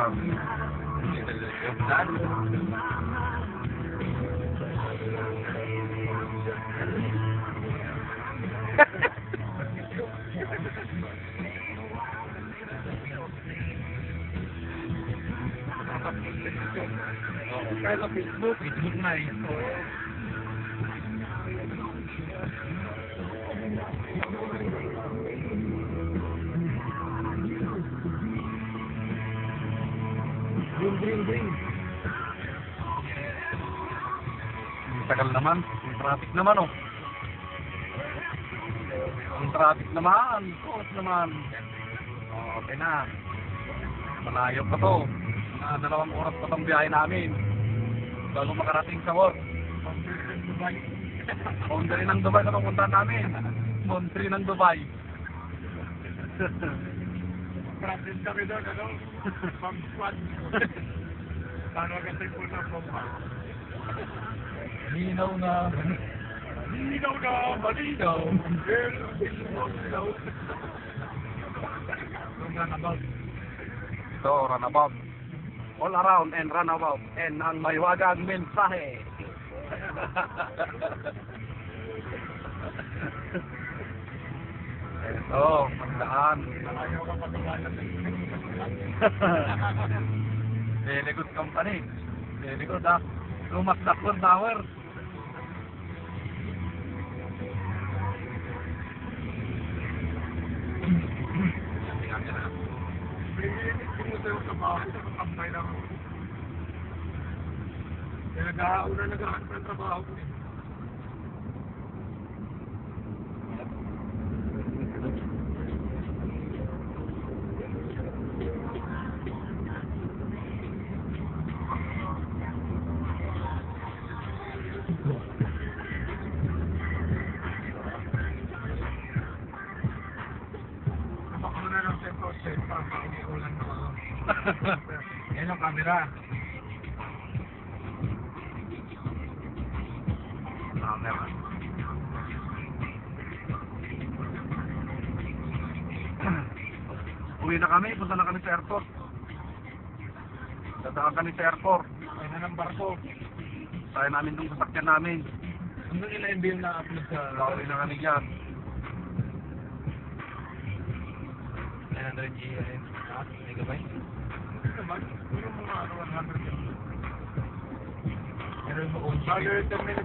lang. Kahit sa Facebook na eh. Bring. Tagal naman. Ang traffic naman, oh. Ang traffic naman. Koos naman. Oh, okay na. Malayo pa to. 2 oras pa tong biyahe namin. Bago makarating sa work. Boundary ng Dubai na pupuntahan namin. Boundary ng Dubai. Practice kami doon, ano? Pag-squad. Paano agad tayo po sa pompa? Linaw na. Malinaw na, malinaw. Runabout. Ito, runabout. All around and runabout. And ang mahiwagang mensahe. Ito, magdaan. Ayaw ka pag-umalat. Very good company. Very good, ha? Lumas na 1 hour. Nag-auna naghahanap ng trabaho ko eh. Napaka na lang sa process para mauulan na ako. Yan ang camera. Camera. Uwi na kami, punta na kami sa airport. Dadaan kami sa airport. Ay na ng barko. Tayo namin itong sasakyan namin. Hanggang ilang MB na upload sa... Uwi na kami dyan. 900 megabyte? Naman, puro mga 100. Pero yung